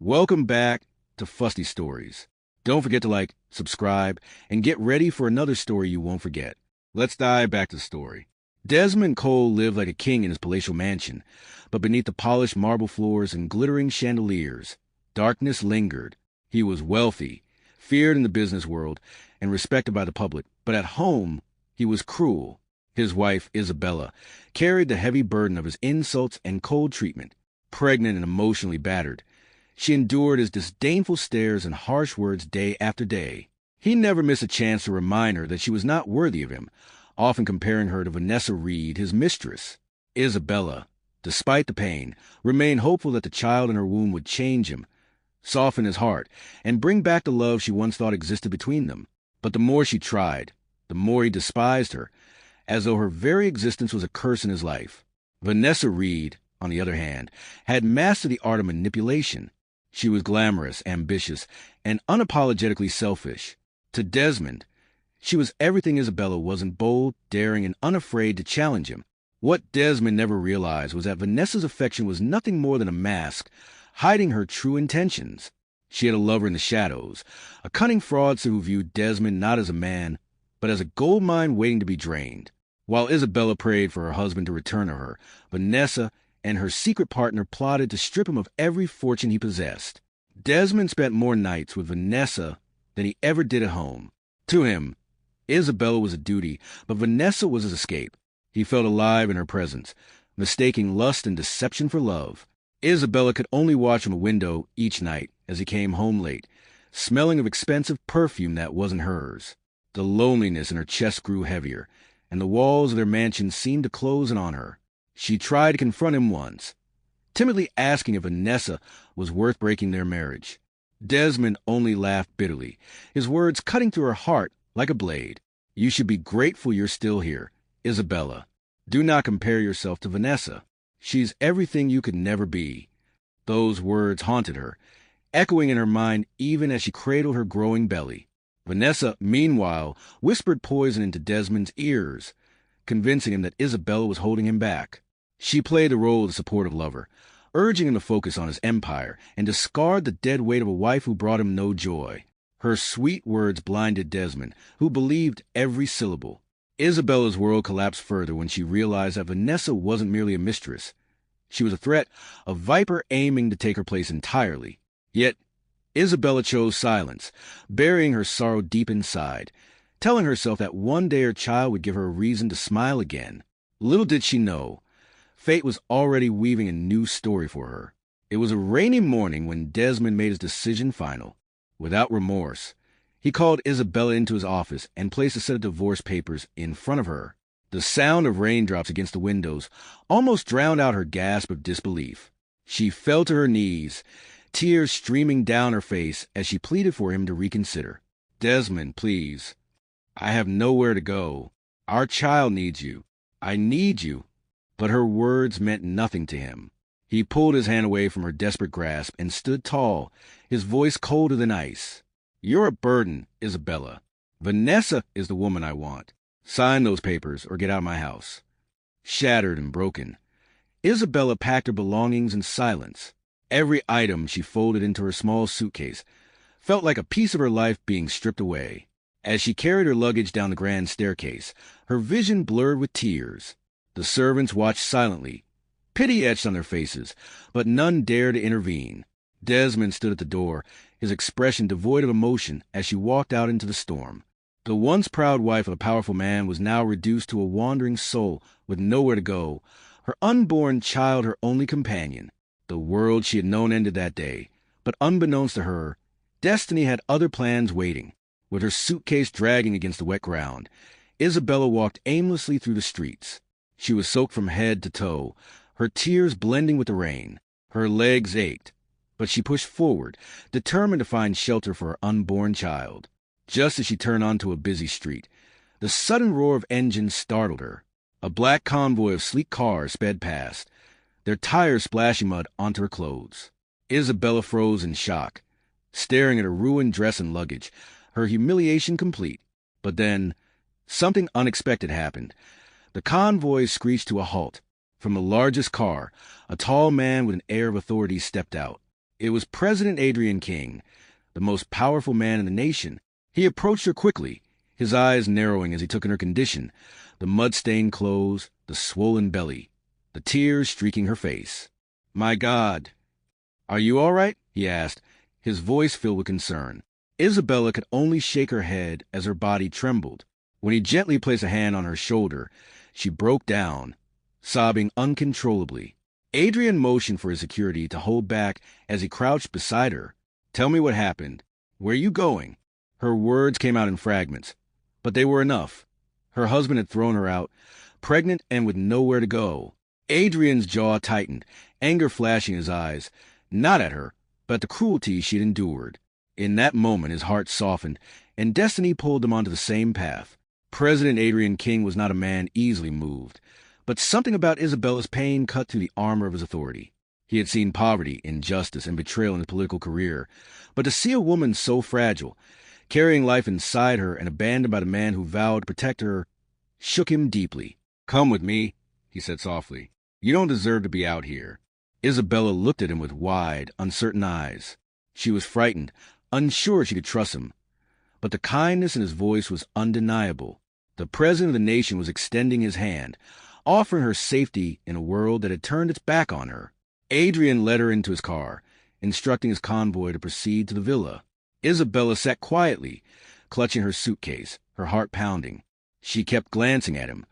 Welcome back to Fusty Stories. Don't forget to like, subscribe, and get ready for another story you won't forget. Let's dive back to the story. Desmond Cole lived like a king in his palatial mansion, but beneath the polished marble floors and glittering chandeliers, darkness lingered. He was wealthy, feared in the business world, and respected by the public, but at home he was cruel. His wife, Isabella, carried the heavy burden of his insults and cold treatment. Pregnant and emotionally battered, she endured his disdainful stares and harsh words day after day. He never missed a chance to remind her that she was not worthy of him, often comparing her to Vanessa Reed, his mistress. Isabella, despite the pain, remained hopeful that the child in her womb would change him, soften his heart, and bring back the love she once thought existed between them. But the more she tried, the more he despised her, as though her very existence was a curse in his life. Vanessa Reed, on the other hand, had mastered the art of manipulation. She was glamorous, ambitious, and unapologetically selfish. To Desmond, she was everything Isabella wasn't: bold, daring, and unafraid to challenge him. What Desmond never realized was that Vanessa's affection was nothing more than a mask, hiding her true intentions. She had a lover in the shadows, a cunning fraudster who viewed Desmond not as a man, but as a gold mine waiting to be drained. While Isabella prayed for her husband to return to her, Vanessa and her secret partner plotted to strip him of every fortune he possessed. Desmond spent more nights with Vanessa than he ever did at home. To him, Isabella was a duty, but Vanessa was his escape. He felt alive in her presence, mistaking lust and deception for love. Isabella could only watch from a window each night as he came home late, smelling of expensive perfume that wasn't hers. The loneliness in her chest grew heavier, and the walls of their mansion seemed to close in on her. She tried to confront him once, timidly asking if Vanessa was worth breaking their marriage. Desmond only laughed bitterly, his words cutting through her heart like a blade. "You should be grateful you're still here, Isabella. Do not compare yourself to Vanessa. She's everything you could never be." Those words haunted her, echoing in her mind even as she cradled her growing belly. Vanessa, meanwhile, whispered poison into Desmond's ears, convincing him that Isabella was holding him back. She played the role of the supportive lover, urging him to focus on his empire and discard the dead weight of a wife who brought him no joy. Her sweet words blinded Desmond, who believed every syllable. Isabella's world collapsed further when she realized that Vanessa wasn't merely a mistress. She was a threat, a viper aiming to take her place entirely. Yet Isabella chose silence, burying her sorrow deep inside, telling herself that one day her child would give her a reason to smile again. Little did she know, fate was already weaving a new story for her. It was a rainy morning when Desmond made his decision final. Without remorse, he called Isabella into his office and placed a set of divorce papers in front of her. The sound of raindrops against the windows almost drowned out her gasp of disbelief. She fell to her knees, tears streaming down her face as she pleaded for him to reconsider. "Desmond, please. I have nowhere to go. Our child needs you. I need you." But her words meant nothing to him. He pulled his hand away from her desperate grasp and stood tall, his voice colder than ice. "You're a burden, Isabella. Vanessa is the woman I want. Sign those papers or get out of my house." Shattered and broken, Isabella packed her belongings in silence. Every item she folded into her small suitcase felt like a piece of her life being stripped away. As she carried her luggage down the grand staircase, her vision blurred with tears. The servants watched silently, pity etched on their faces, but none dared to intervene. Desmond stood at the door, his expression devoid of emotion as she walked out into the storm. The once proud wife of a powerful man was now reduced to a wandering soul with nowhere to go, her unborn child her only companion. The world she had known ended that day, but unbeknownst to her, destiny had other plans waiting. With her suitcase dragging against the wet ground, Isabella walked aimlessly through the streets. She was soaked from head to toe, her tears blending with the rain. Her legs ached, but she pushed forward, determined to find shelter for her unborn child. Just as she turned onto a busy street, the sudden roar of engines startled her. A black convoy of sleek cars sped past, their tires splashing mud onto her clothes. Isabella froze in shock, staring at her ruined dress and luggage, her humiliation complete. But then, something unexpected happened. The convoy screeched to a halt. From the largest car, a tall man with an air of authority stepped out. It was President Adrian King, the most powerful man in the nation. He approached her quickly, his eyes narrowing as he took in her condition, the mud-stained clothes, the swollen belly, the tears streaking her face. "My God, are you all right?" he asked, his voice filled with concern. Isabella could only shake her head as her body trembled. When he gently placed a hand on her shoulder, she broke down, sobbing uncontrollably. Adrian motioned for his security to hold back as he crouched beside her. "Tell me what happened. Where are you going?" Her words came out in fragments, but they were enough. Her husband had thrown her out, pregnant and with nowhere to go. Adrian's jaw tightened, anger flashing in his eyes, not at her, but at the cruelty she had endured. In that moment his heart softened, and destiny pulled them onto the same path. President Adrian King was not a man easily moved, but something about Isabella's pain cut through the armor of his authority. He had seen poverty, injustice, and betrayal in his political career, but to see a woman so fragile, carrying life inside her and abandoned by the man who vowed to protect her, shook him deeply. "Come with me," he said softly. "You don't deserve to be out here." Isabella looked at him with wide, uncertain eyes. She was frightened, unsure she could trust him. But the kindness in his voice was undeniable. The president of the nation was extending his hand, offering her safety in a world that had turned its back on her. Adrian led her into his car, instructing his convoy to proceed to the villa. Isabella sat quietly, clutching her suitcase, her heart pounding. She kept glancing at him,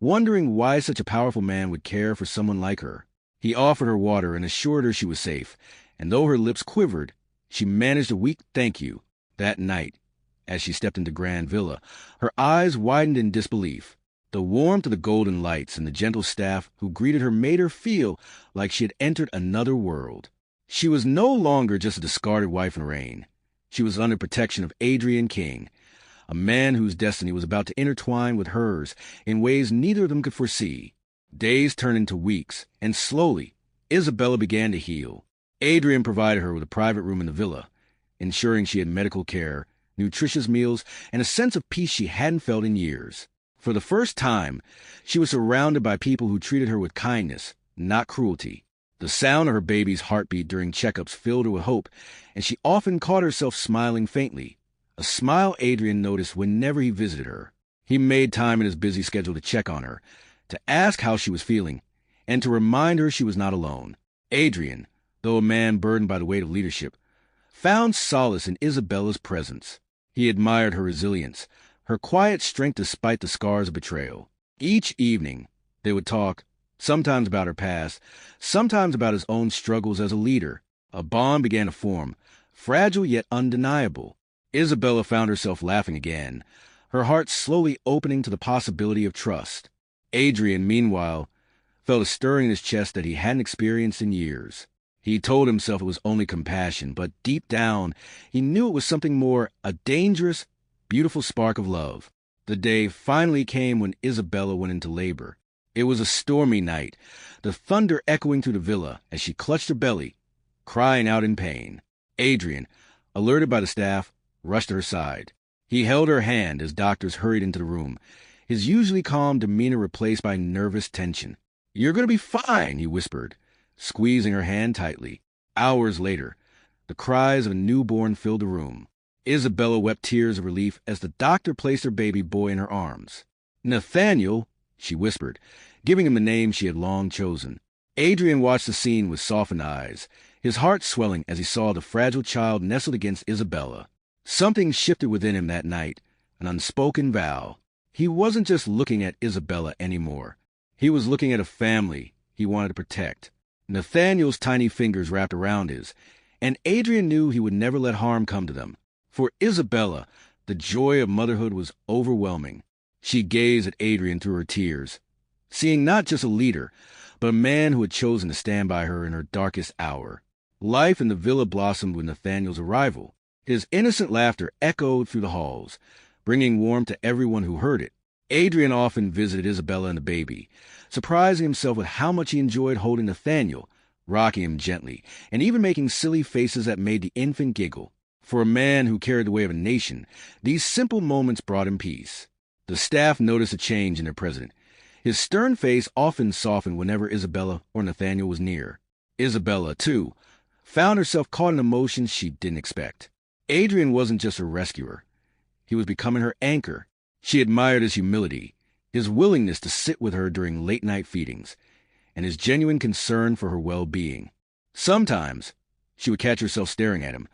wondering why such a powerful man would care for someone like her. He offered her water and assured her she was safe, and though her lips quivered, she managed a weak thank you. That night, as she stepped into Grand Villa, her eyes widened in disbelief. The warmth of the golden lights and the gentle staff who greeted her made her feel like she had entered another world. She was no longer just a discarded wife in rain. She was under protection of Adrian King, a man whose destiny was about to intertwine with hers in ways neither of them could foresee. Days turned into weeks, and slowly, Isabella began to heal. Adrian provided her with a private room in the villa, ensuring she had medical care, nutritious meals, and a sense of peace she hadn't felt in years. For the first time, she was surrounded by people who treated her with kindness, not cruelty. The sound of her baby's heartbeat during checkups filled her with hope, and she often caught herself smiling faintly, a smile Adrian noticed whenever he visited her. He made time in his busy schedule to check on her, to ask how she was feeling, and to remind her she was not alone. Adrian, though a man burdened by the weight of leadership, found solace in Isabella's presence. He admired her resilience, her quiet strength despite the scars of betrayal. Each evening, they would talk, sometimes about her past, sometimes about his own struggles as a leader. A bond began to form, fragile yet undeniable. Isabella found herself laughing again, her heart slowly opening to the possibility of trust. Adrian, meanwhile, felt a stirring in his chest that he hadn't experienced in years. He told himself it was only compassion, but deep down, he knew it was something more, a dangerous, beautiful spark of love. The day finally came when Isabella went into labor. It was a stormy night, the thunder echoing through the villa as she clutched her belly, crying out in pain. Adrian, alerted by the staff, rushed to her side. He held her hand as doctors hurried into the room, his usually calm demeanor replaced by nervous tension. "You're going to be fine," he whispered, squeezing her hand tightly. Hours later, the cries of a newborn filled the room. Isabella wept tears of relief as the doctor placed her baby boy in her arms. "Nathaniel," she whispered, giving him the name she had long chosen. Adrian watched the scene with softened eyes, his heart swelling as he saw the fragile child nestled against Isabella. Something shifted within him that night, an unspoken vow. He wasn't just looking at Isabella anymore. He was looking at a family he wanted to protect. Nathaniel's tiny fingers wrapped around his, and Adrian knew he would never let harm come to them. For Isabella, the joy of motherhood was overwhelming. She gazed at Adrian through her tears, seeing not just a leader, but a man who had chosen to stand by her in her darkest hour. Life in the villa blossomed with Nathaniel's arrival. His innocent laughter echoed through the halls, bringing warmth to everyone who heard it. Adrian often visited Isabella and the baby, surprising himself with how much he enjoyed holding Nathaniel, rocking him gently, and even making silly faces that made the infant giggle. For a man who carried the weight of a nation, these simple moments brought him peace. The staff noticed a change in their president. His stern face often softened whenever Isabella or Nathaniel was near. Isabella, too, found herself caught in emotions she didn't expect. Adrian wasn't just her rescuer. He was becoming her anchor. She admired his humility, his willingness to sit with her during late-night feedings, and his genuine concern for her well-being. Sometimes, she would catch herself staring at him,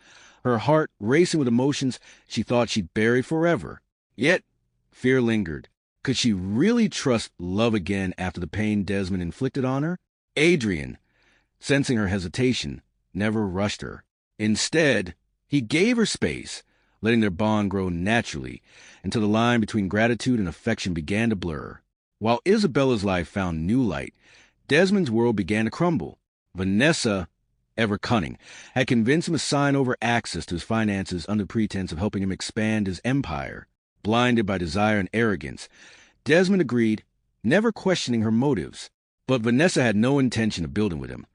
her heart racing with emotions she thought she'd buried forever. Yet, fear lingered. Could she really trust love again after the pain Desmond inflicted on her? Adrian, sensing her hesitation, never rushed her. Instead, he gave her space, letting their bond grow naturally until the line between gratitude and affection began to blur. While Isabella's life found new light, Desmond's world began to crumble. Vanessa, ever cunning, had convinced him to sign over access to his finances under pretense of helping him expand his empire. Blinded by desire and arrogance, Desmond agreed, never questioning her motives. But Vanessa had no intention of building with him.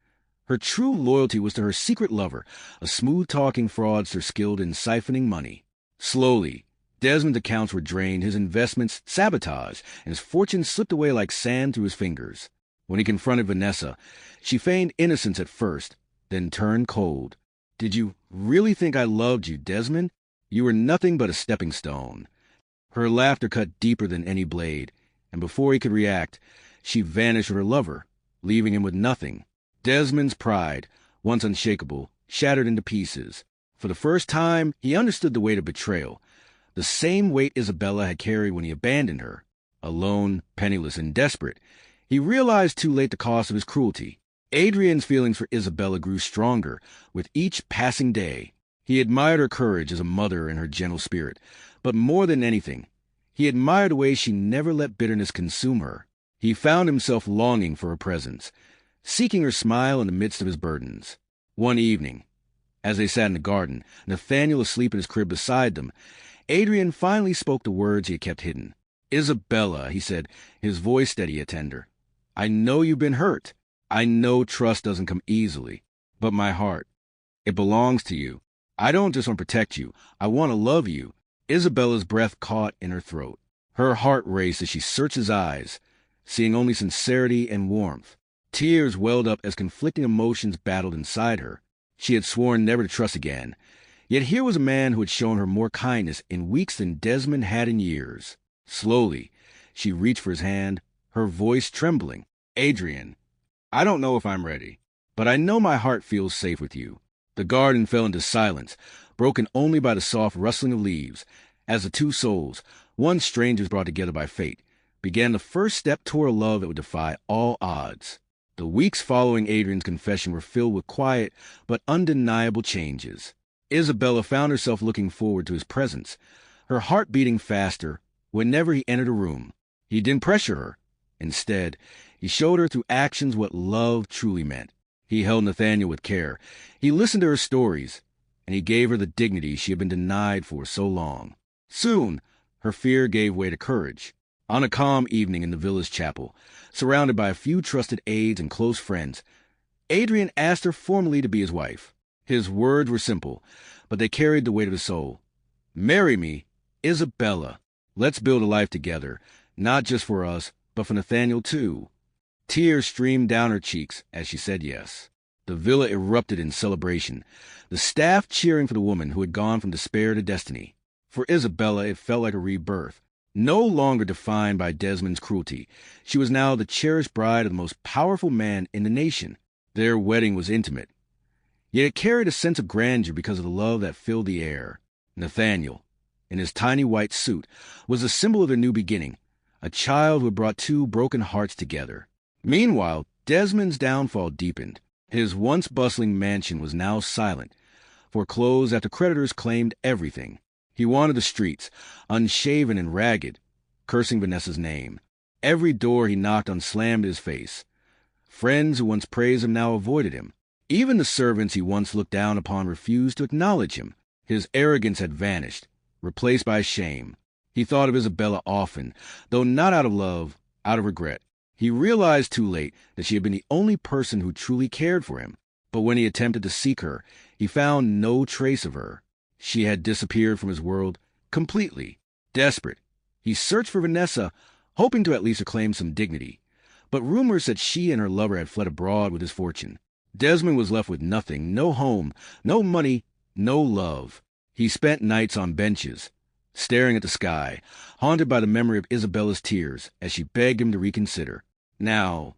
Her true loyalty was to her secret lover, a smooth-talking fraudster skilled in siphoning money. Slowly, Desmond's accounts were drained, his investments sabotaged, and his fortune slipped away like sand through his fingers. When he confronted Vanessa, she feigned innocence at first, then turned cold. "Did you really think I loved you, Desmond? You were nothing but a stepping stone." Her laughter cut deeper than any blade, and before he could react, she vanished with her lover, leaving him with nothing. Desmond's pride, once unshakable, shattered into pieces. For the first time, he understood the weight of betrayal, the same weight Isabella had carried when he abandoned her. Alone, penniless, and desperate, he realized too late the cost of his cruelty. Adrian's feelings for Isabella grew stronger with each passing day. He admired her courage as a mother and her gentle spirit, but more than anything, he admired the way she never let bitterness consume her. He found himself longing for her presence, seeking her smile in the midst of his burdens. One evening, as they sat in the garden, Nathaniel asleep in his crib beside them, Adrian finally spoke the words he had kept hidden. "Isabella," he said, his voice steady yet tender, "I know you've been hurt. I know trust doesn't come easily. But my heart, it belongs to you. I don't just want to protect you. I want to love you." Isabella's breath caught in her throat. Her heart raced as she searched his eyes, seeing only sincerity and warmth. Tears welled up as conflicting emotions battled inside her. She had sworn never to trust again. Yet here was a man who had shown her more kindness in weeks than Desmond had in years. Slowly, she reached for his hand, her voice trembling. "Adrian, I don't know if I'm ready, but I know my heart feels safe with you." The garden fell into silence, broken only by the soft rustling of leaves, as the two souls, once strangers brought together by fate, began the first step toward a love that would defy all odds. The weeks following Adrian's confession were filled with quiet but undeniable changes. Isabella found herself looking forward to his presence, her heart beating faster whenever he entered a room. He didn't pressure her. Instead, he showed her through actions what love truly meant. He held Nathaniel with care. He listened to her stories, and he gave her the dignity she had been denied for so long. Soon, her fear gave way to courage. On a calm evening in the village chapel, surrounded by a few trusted aides and close friends, Adrian asked her formally to be his wife. His words were simple, but they carried the weight of his soul. "Marry me, Isabella. Let's build a life together, not just for us, but for Nathaniel too." Tears streamed down her cheeks as she said yes. The villa erupted in celebration, the staff cheering for the woman who had gone from despair to destiny. For Isabella, it felt like a rebirth. No longer defined by Desmond's cruelty, she was now the cherished bride of the most powerful man in the nation. Their wedding was intimate, yet it carried a sense of grandeur because of the love that filled the air. Nathaniel, in his tiny white suit, was the symbol of their new beginning, a child who had brought two broken hearts together. Meanwhile, Desmond's downfall deepened. His once bustling mansion was now silent, foreclosed after creditors claimed everything. He wandered the streets, unshaven and ragged, cursing Vanessa's name. Every door he knocked on slammed his face. Friends who once praised him now avoided him. Even the servants he once looked down upon refused to acknowledge him. His arrogance had vanished, replaced by shame. He thought of Isabella often, though not out of love, out of regret. He realized too late that she had been the only person who truly cared for him. But when he attempted to seek her, he found no trace of her. She had disappeared from his world completely. Desperate, he searched for Vanessa, hoping to at least reclaim some dignity. But rumors that she and her lover had fled abroad with his fortune. Desmond was left with nothing, no home, no money, no love. He spent nights on benches, staring at the sky, haunted by the memory of Isabella's tears as she begged him to reconsider. Now,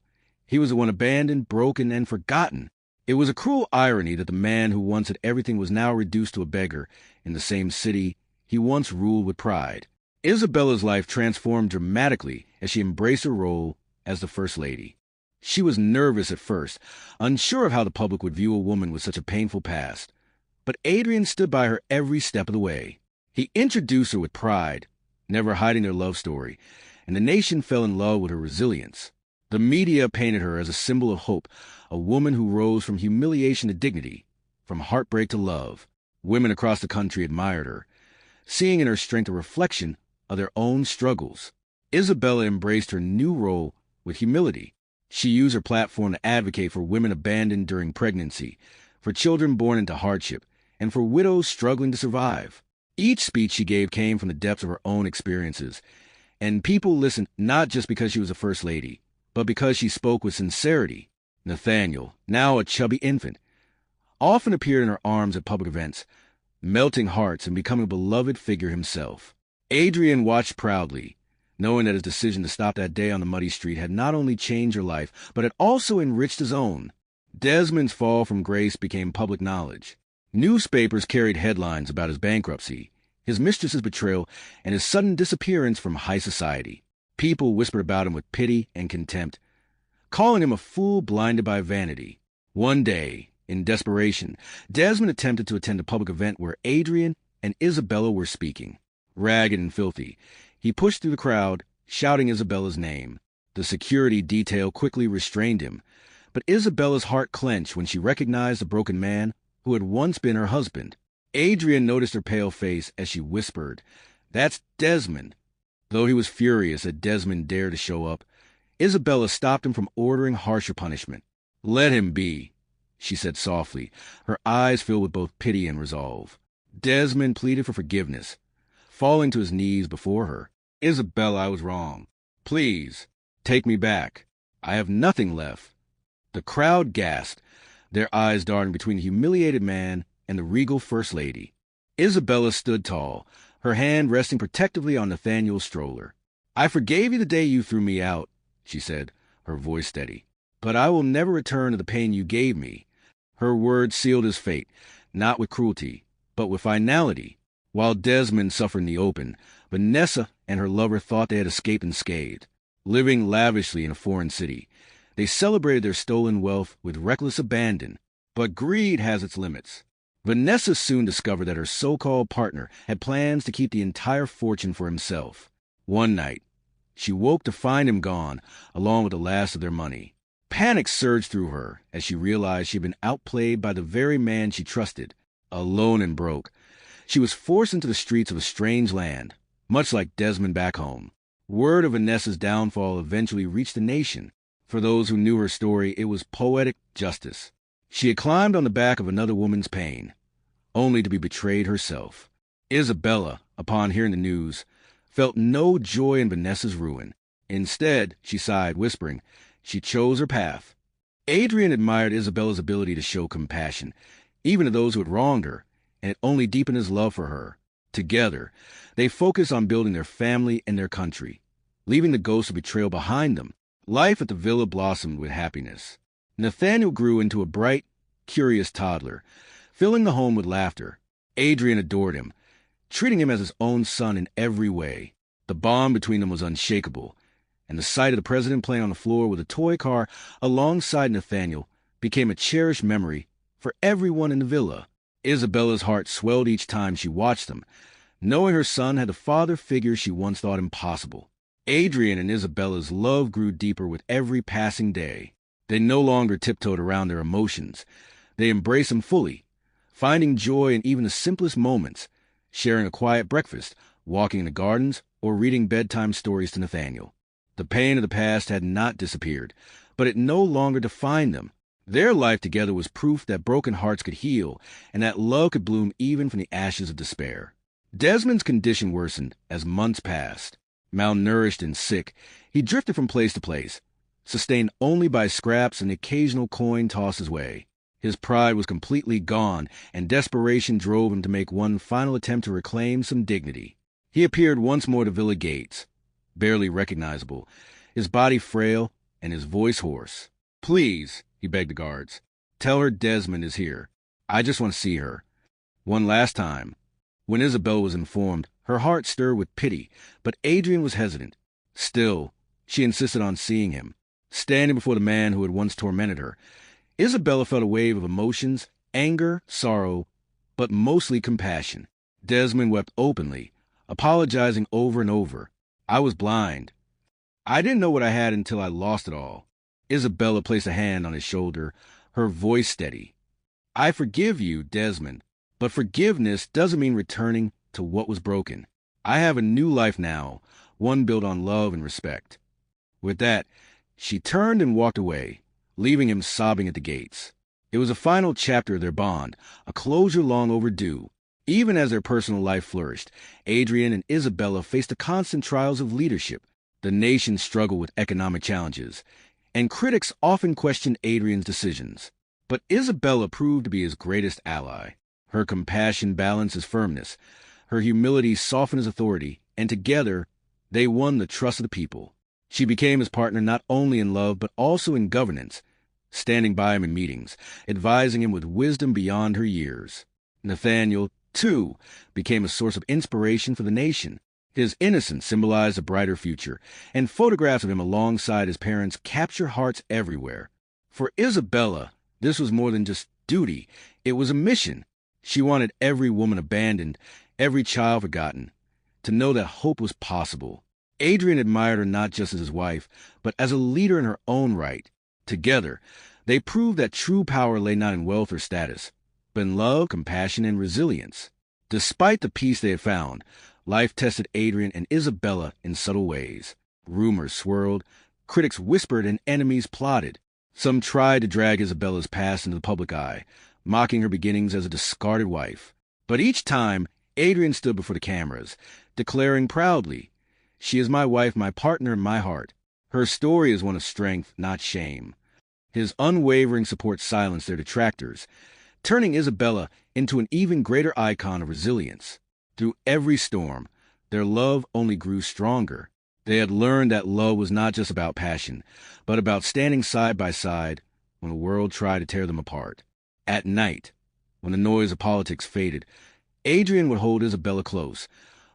he was the one abandoned, broken, and forgotten. It was a cruel irony that the man who once had everything was now reduced to a beggar in the same city he once ruled with pride. Isabella's life transformed dramatically as she embraced her role as the First Lady. She was nervous at first, unsure of how the public would view a woman with such a painful past. But Adrian stood by her every step of the way. He introduced her with pride, never hiding their love story, and the nation fell in love with her resilience. The media painted her as a symbol of hope, a woman who rose from humiliation to dignity, from heartbreak to love. Women across the country admired her, seeing in her strength a reflection of their own struggles. Isabella embraced her new role with humility. She used her platform to advocate for women abandoned during pregnancy, for children born into hardship, and for widows struggling to survive. Each speech she gave came from the depths of her own experiences, and people listened not just because she was a First Lady, but because she spoke with sincerity. Nathaniel, now a chubby infant, often appeared in her arms at public events, melting hearts and becoming a beloved figure himself. Adrian watched proudly, knowing that his decision to stop that day on the muddy street had not only changed her life, but had also enriched his own. Desmond's fall from grace became public knowledge. Newspapers carried headlines about his bankruptcy, his mistress's betrayal, and his sudden disappearance from high society. People whispered about him with pity and contempt, calling him a fool blinded by vanity. One day, in desperation, Desmond attempted to attend a public event where Adrian and Isabella were speaking. Ragged and filthy, he pushed through the crowd, shouting Isabella's name. The security detail quickly restrained him, but Isabella's heart clenched when she recognized the broken man who had once been her husband. Adrian noticed her pale face as she whispered, "That's Desmond." Though he was furious that Desmond dared to show up, Isabella stopped him from ordering harsher punishment. "Let him be," she said softly, her eyes filled with both pity and resolve. Desmond pleaded for forgiveness, falling to his knees before her. "Isabella, I was wrong. Please, take me back. I have nothing left." The crowd gasped, their eyes darting between the humiliated man and the regal First Lady. Isabella stood tall, her hand resting protectively on Nathaniel's stroller. "I forgave you the day you threw me out," she said, her voice steady. "But I will never return to the pain you gave me." Her words sealed his fate, not with cruelty, but with finality. While Desmond suffered in the open, Vanessa and her lover thought they had escaped unscathed. Living lavishly in a foreign city, they celebrated their stolen wealth with reckless abandon. But greed has its limits. Vanessa soon discovered that her so-called partner had plans to keep the entire fortune for himself. One night, she woke to find him gone, along with the last of their money. Panic surged through her as she realized she had been outplayed by the very man she trusted. Alone and broke, she was forced into the streets of a strange land, much like Desmond back home. Word of Vanessa's downfall eventually reached the nation. For those who knew her story, it was poetic justice. She had climbed on the back of another woman's pain, only to be betrayed herself. Isabella, upon hearing the news, felt no joy in Vanessa's ruin. Instead, she sighed, whispering, she chose her path. Adrian admired Isabella's ability to show compassion, even to those who had wronged her, and it only deepened his love for her. Together, they focused on building their family and their country, leaving the ghost of betrayal behind them. Life at the villa blossomed with happiness. Nathaniel grew into a bright, curious toddler, filling the home with laughter. Adrian adored him, treating him as his own son in every way. The bond between them was unshakable, and the sight of the president playing on the floor with a toy car alongside Nathaniel became a cherished memory for everyone in the villa. Isabella's heart swelled each time she watched them, knowing her son had the father figure she once thought impossible. Adrian and Isabella's love grew deeper with every passing day. They no longer tiptoed around their emotions. They embraced them fully, finding joy in even the simplest moments, sharing a quiet breakfast, walking in the gardens, or reading bedtime stories to Nathaniel. The pain of the past had not disappeared, but it no longer defined them. Their life together was proof that broken hearts could heal, and that love could bloom even from the ashes of despair. Desmond's condition worsened as months passed. Malnourished and sick, he drifted from place to place, sustained only by scraps and the occasional coin tossed his way. His pride was completely gone, and desperation drove him to make one final attempt to reclaim some dignity. He appeared once more at the villa gates, barely recognizable, his body frail and his voice hoarse. "Please," he begged the guards, "tell her Desmond is here. I just want to see her." One last time. When Isabella was informed, her heart stirred with pity, but Adrian was hesitant. Still, she insisted on seeing him. Standing before the man who had once tormented her, Isabella felt a wave of emotions, anger, sorrow, but mostly compassion. Desmond wept openly, apologizing over and over. "I was blind. I didn't know what I had until I lost it all." Isabella placed a hand on his shoulder, her voice steady. "I forgive you, Desmond, but forgiveness doesn't mean returning to what was broken. I have a new life now, one built on love and respect." With that, she turned and walked away, leaving him sobbing at the gates. It was a final chapter of their bond, a closure long overdue. Even as their personal life flourished, Adrian and Isabella faced the constant trials of leadership. The nation struggled with economic challenges, and critics often questioned Adrian's decisions. But Isabella proved to be his greatest ally. Her compassion balanced his firmness, her humility softened his authority, and together they won the trust of the people. She became his partner not only in love but also in governance, standing by him in meetings, advising him with wisdom beyond her years. Nathaniel, too, became a source of inspiration for the nation. His innocence symbolized a brighter future, and photographs of him alongside his parents capture hearts everywhere. For Isabella, this was more than just duty, it was a mission. She wanted every woman abandoned, every child forgotten, to know that hope was possible. Adrian admired her not just as his wife, but as a leader in her own right. Together, they proved that true power lay not in wealth or status, but in love, compassion, and resilience. Despite the peace they had found, life tested Adrian and Isabella in subtle ways. Rumors swirled, critics whispered, and enemies plotted. Some tried to drag Isabella's past into the public eye, mocking her beginnings as a discarded wife. But each time, Adrian stood before the cameras, declaring proudly, "She is my wife, my partner, my heart." Her story is one of strength, not shame. His unwavering support silenced their detractors, turning Isabella into an even greater icon of resilience. Through every storm, their love only grew stronger. They had learned that love was not just about passion, but about standing side by side when the world tried to tear them apart. At night, when the noise of politics faded, Adrian would hold Isabella close,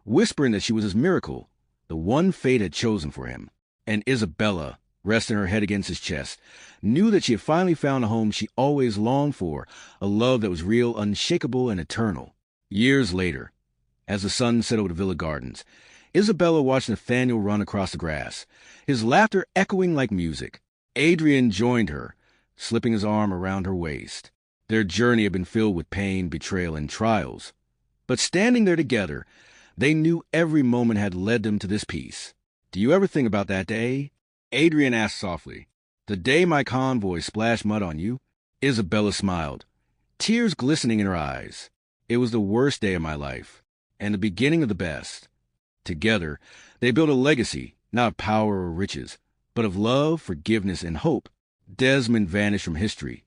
whispering that she was his miracle, the one fate had chosen for him. And Isabella, resting her head against his chest, knew that she had finally found a home she always longed for, a love that was real, unshakable, and eternal. Years later, as the sun set over the villa gardens, Isabella watched Nathaniel run across the grass, his laughter echoing like music. Adrian joined her, slipping his arm around her waist. Their journey had been filled with pain, betrayal, and trials. But standing there together, they knew every moment had led them to this peace. "Do you ever think about that day?" Adrian asked softly. "The day my convoy splashed mud on you?" Isabella smiled, tears glistening in her eyes. "It was the worst day of my life, and the beginning of the best." Together, they built a legacy, not of power or riches, but of love, forgiveness, and hope. Desmond vanished from history,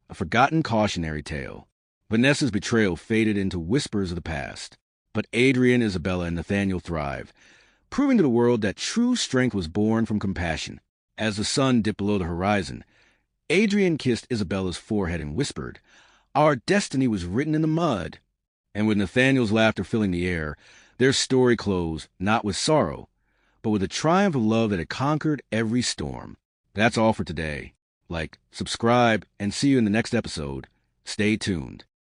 a forgotten cautionary tale. Vanessa's betrayal faded into whispers of the past. But Adrian, Isabella, and Nathaniel thrived, proving to the world that true strength was born from compassion. As the sun dipped below the horizon, Adrian kissed Isabella's forehead and whispered, "Our destiny was written in the mud." And with Nathaniel's laughter filling the air, their story closed not with sorrow, but with the triumph of love that had conquered every storm. That's all for today. Like, subscribe, and see you in the next episode. Stay tuned.